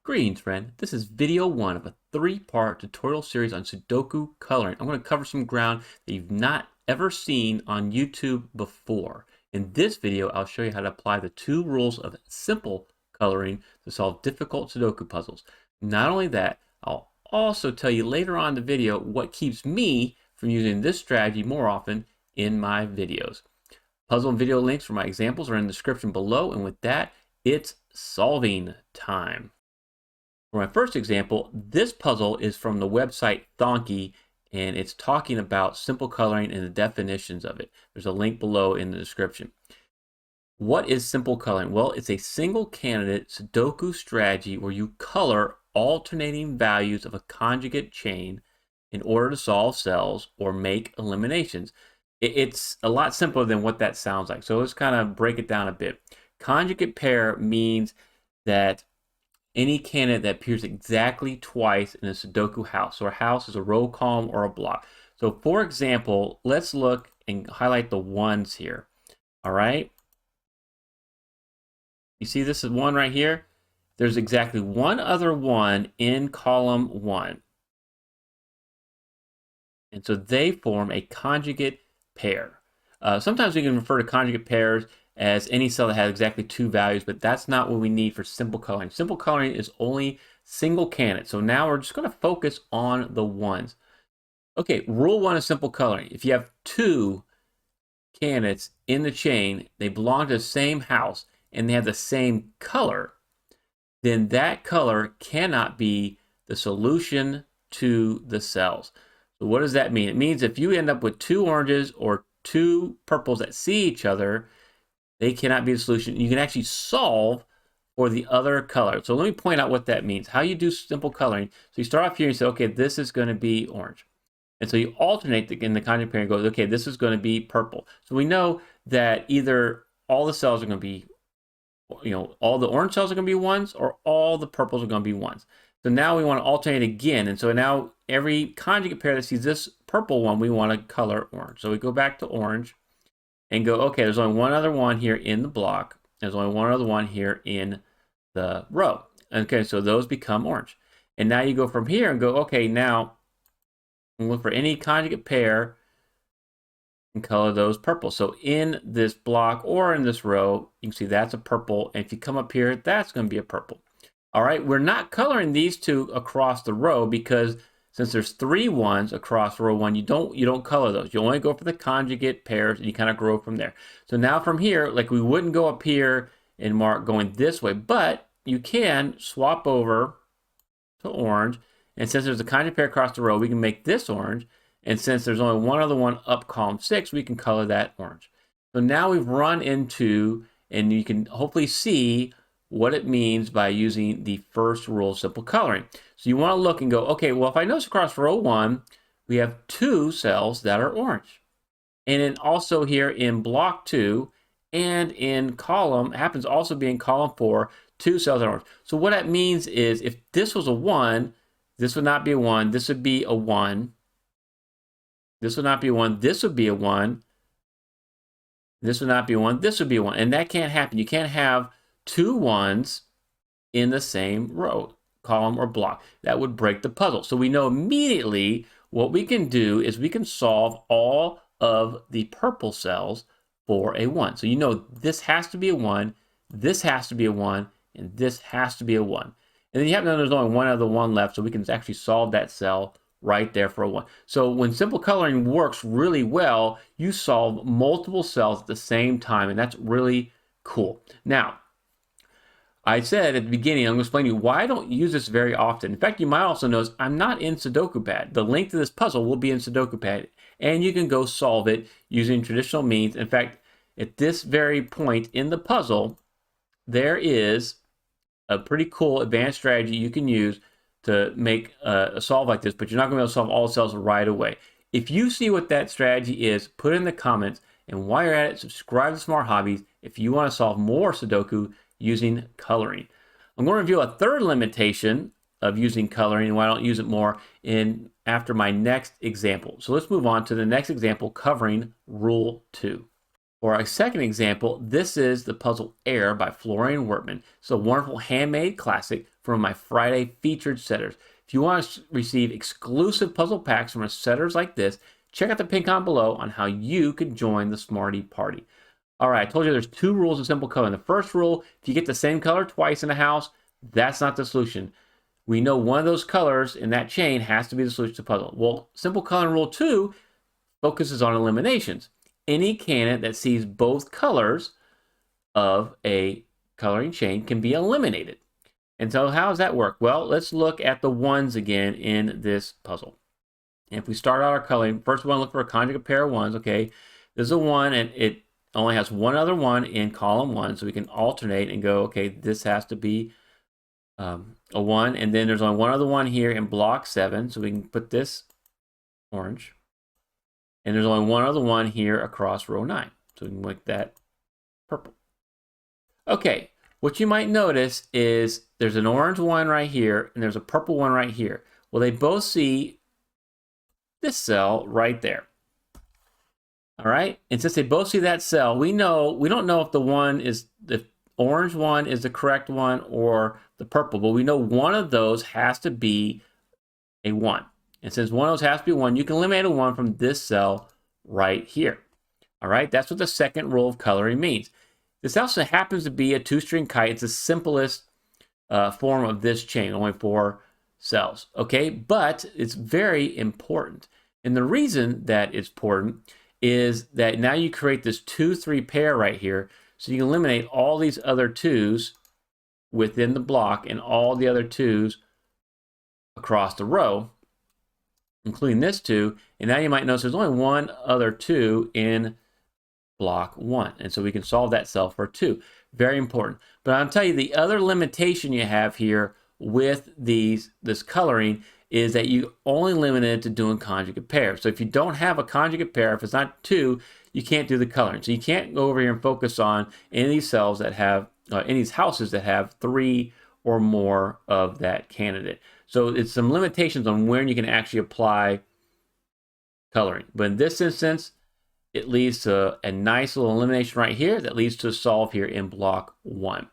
Greetings, friend. This is video 1 of a 3-part tutorial series on Sudoku coloring. I'm going to cover some ground that you've not ever seen on YouTube before. In this video, I'll show you how to apply the 2 rules of simple coloring to solve difficult Sudoku puzzles. Not only that, I'll also tell you later on in the video what keeps me from using this strategy more often in my videos. Puzzle and video links for my examples are in the description below, and with that, it's solving time. For my first example, this puzzle is from the website Thonky, and it's talking about simple coloring and the definitions of it. There's a link below in the description. What is simple coloring? Well, it's a single candidate Sudoku strategy where you color alternating values of a conjugate chain in order to solve cells or make eliminations. It's a lot simpler than what that sounds like. So let's kind of break it down a bit. Conjugate pair means that any candidate that appears exactly twice in a Sudoku house. So a house is a row, column, or a block. So for example, let's look and highlight the ones here. All right. You see this is one right here? There's exactly one other one in column 1. And so they form a conjugate pair. Sometimes we can refer to conjugate pairs as any cell that has exactly 2 values, but that's not what we need for simple coloring. Simple coloring is only single candidates. So now we're just going to focus on the ones. Okay, rule 1 of simple coloring. If you have 2 candidates in the chain, they belong to the same house, and they have the same color, then that color cannot be the solution to the cells. So what does that mean? It means if you end up with 2 oranges or 2 purples that see each other, they cannot be the solution. You can actually solve for the other color. So let me point out what that means. How you do simple coloring. So you start off here and say, okay, this is going to be orange. And so you alternate in the conjugate pair and go, okay, this is going to be purple. So we know that either all the cells are going to be, all the orange cells are going to be 1s, or all the purples are going to be 1s. So now we want to alternate again. And so now every conjugate pair that sees this purple one, we want to color orange. So we go back to orange and go, okay, there's only one other one here in the block. There's only one other one here in the row. Okay, so those become orange. And now you go from here and go, okay, now look for any conjugate pair and color those purple. So in this block or in this row, you can see that's a purple. And if you come up here, that's going to be a purple. All right, we're not coloring these 2 across the row because since there's 3 ones across row 1, you don't color those. You only go for the conjugate pairs, and you kind of grow from there. So now from here, like we wouldn't go up here and mark going this way, but you can swap over to orange. And since there's a conjugate pair across the row, we can make this orange. And since there's only one other one up column 6, we can color that orange. So now we've run into, and you can hopefully see what it means by using the first rule of simple coloring. So you want to look and go, okay, well, if I notice across row 1, we have 2 cells that are orange. And then also here in block 2 and in column, happens also be in column 4, 2 cells are orange. So what that means is if this was a 1, this would not be a 1, this would be a 1. This would not be a 1, this would be a 1. This would not be a 1, this would be a 1. And that can't happen. You can't have 2 1s in the same row, column, or block. That would break the puzzle. So we know immediately what we can do is we can solve all of the purple cells for a 1. So you know this has to be a 1, this has to be a 1, and this has to be a 1. And then you have to know there's only one other 1 left, so we can actually solve that cell right there for a 1. So when simple coloring works really well, you solve multiple cells at the same time, and that's really cool. Now, I said at the beginning, I'm going to explain to you why I don't use this very often. In fact, you might also notice I'm not in Sudoku Pad. The link to this puzzle will be in Sudoku Pad, and you can go solve it using traditional means. In fact, at this very point in the puzzle, there is a pretty cool advanced strategy you can use to make a solve like this, but you're not going to be able to solve all the cells right away. If you see what that strategy is, put it in the comments, and while you're at it, subscribe to Smart Hobbies if you want to solve more Sudoku using coloring. I'm going to review a third limitation of using coloring and why I don't use it more after my next example. So let's move on to the next example covering rule 2. For our second example, this is the puzzle Air by Florian Wortmann. It's a wonderful handmade classic from my Friday featured setters. If you want to receive exclusive puzzle packs from setters like this, check out the pin comment below on how you can join the Smarty Party. All right, I told you there's 2 rules of simple coloring. The first rule, if you get the same color twice in a house, that's not the solution. We know one of those colors in that chain has to be the solution to the puzzle. Well, simple coloring rule 2 focuses on eliminations. Any candidate that sees both colors of a coloring chain can be eliminated. And so how does that work? Well, let's look at the ones again in this puzzle. And if we start out our coloring, first we want to look for a conjugate pair of ones. Okay, this is a 1 and it only has one other 1 in column 1, so we can alternate and go, okay, this has to be a 1, and then there's only one other 1 here in block 7, so we can put this orange, and there's only one other 1 here across row 9, so we can make that purple. Okay, what you might notice is there's an orange 1 right here, and there's a purple 1 right here. Well, they both see this cell right there. All right, and since they both see that cell, we don't know if the orange 1 is the correct one or the purple, but we know one of those has to be a 1. And since one of those has to be 1, you can eliminate a 1 from this cell right here. All right, that's what the second rule of coloring means. This also happens to be a 2-string kite. It's the simplest form of this chain, only 4 cells. Okay, but it's very important. And the reason that it's important is that now you create this 2-3 pair right here, so you can eliminate all these other 2s within the block and all the other 2s across the row, including this 2. And now you might notice there's only one other 2 in block 1, and so we can solve that cell for 2. Very important. But I'll tell you the other limitation you have here with this coloring is that you only limited to doing conjugate pairs. So if you don't have a conjugate pair, if it's not 2, you can't do the coloring. So you can't go over here and focus on any of these cells that have, any of these houses that have 3 or more of that candidate. So it's some limitations on when you can actually apply coloring. But in this instance, it leads to a nice little elimination right here that leads to a solve here in block 1.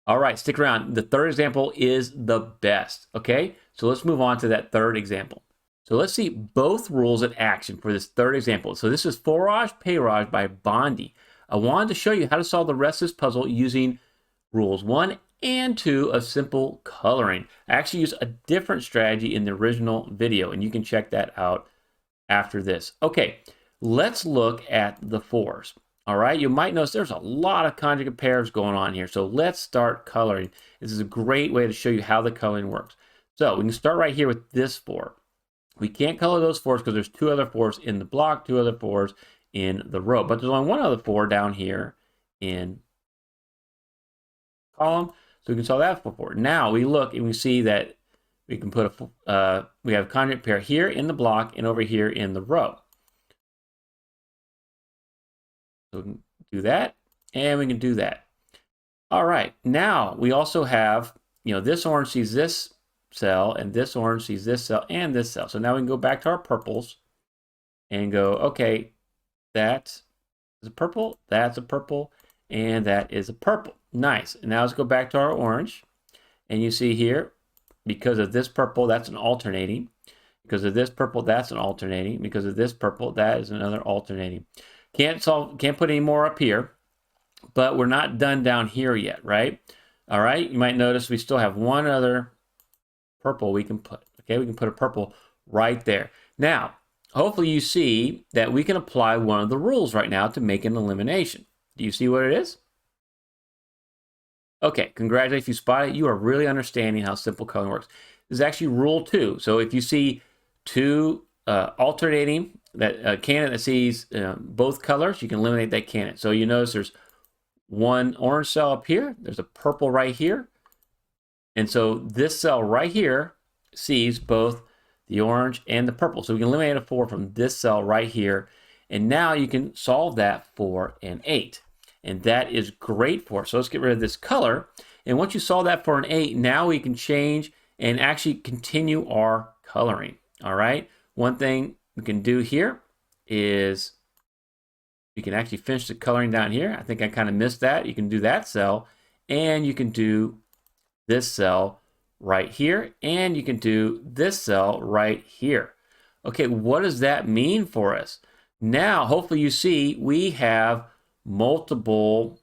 All right, stick around. The third example is the best, okay? So let's move on to that third example. So let's see both rules in action for this third example. So this is Foraj, Paroj by Bondye. I wanted to show you how to solve the rest of this puzzle using rules 1 and 2 of simple coloring. I actually used a different strategy in the original video, and you can check that out after this. Okay, let's look at the 4s. All right, you might notice there's a lot of conjugate pairs going on here. So let's start coloring. This is a great way to show you how the coloring works. So we can start right here with this 4. We can't color those 4s because there's 2 other 4s in the block, 2 other 4s in the row. But there's only one other 4 down here in column. So we can solve that for 4. Now we look and we see that we can put we have a conjugate pair here in the block and over here in the row. So we can do that, and we can do that. All right, now we also have, this orange sees this cell, and this orange sees this cell, and this cell. So now we can go back to our purples and go, okay, that is a purple, that's a purple, and that is a purple. Nice. And now let's go back to our orange, and you see here, because of this purple, that's an alternating. Because of this purple, that's an alternating. Because of this purple, that is another alternating. Can't put any more up here, but we're not done down here yet, right? All right, you might notice we still have one other purple we can put. Okay, we can put a purple right there. Now, hopefully you see that we can apply one of the rules right now to make an elimination. Do you see what it is? Okay, congratulations if you spot it. You are really understanding how simple coloring works. This is actually rule 2. So if you see 2 alternating, that candidate that sees both colors, you can eliminate that candidate. So you notice there's one orange cell up here, there's a purple right here, and so this cell right here sees both the orange and the purple. So we can eliminate a 4 from this cell right here, and now you can solve that for an 8. And that is great for us. So let's get rid of this color, and once you solve that for an 8, now we can change and actually continue our coloring. All right, one thing we can do here is we can actually finish the coloring down here. I think I kind of missed that. You can do that cell, and you can do this cell right here, and you can do this cell right here. Okay, what does that mean for us? Now, hopefully you see we have multiple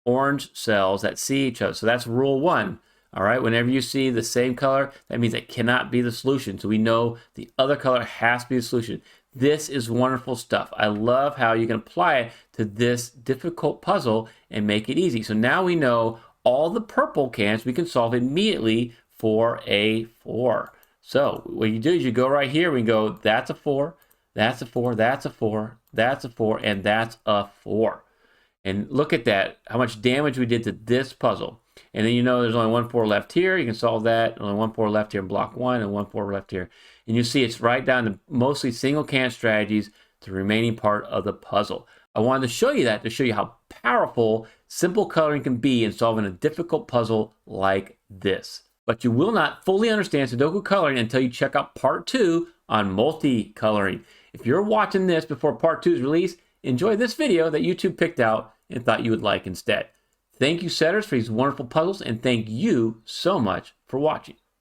orange cells that see each other. So that's rule one. All right, whenever you see the same color, that means it cannot be the solution. So we know the other color has to be the solution. This is wonderful stuff. I love how you can apply it to this difficult puzzle and make it easy. So now we know all the purple cans we can solve immediately for a 4. So what you do is you go right here, we go, that's a 4, that's a 4, that's a 4, that's a 4, and that's a 4. And look at that, how much damage we did to this puzzle. And then you know there's only 1 4 left here. You can solve that. Only 1 4 left here in block 1 and 1 4 left here. And you see it's right down to mostly single can strategies to the remaining part of the puzzle. I wanted to show you that to show you how powerful simple coloring can be in solving a difficult puzzle like this. But you will not fully understand Sudoku coloring until you check out part 2 on multi-coloring. If you're watching this before part 2 is released, enjoy this video that YouTube picked out and thought you would like instead. Thank you, setters, for these wonderful puzzles, and thank you so much for watching.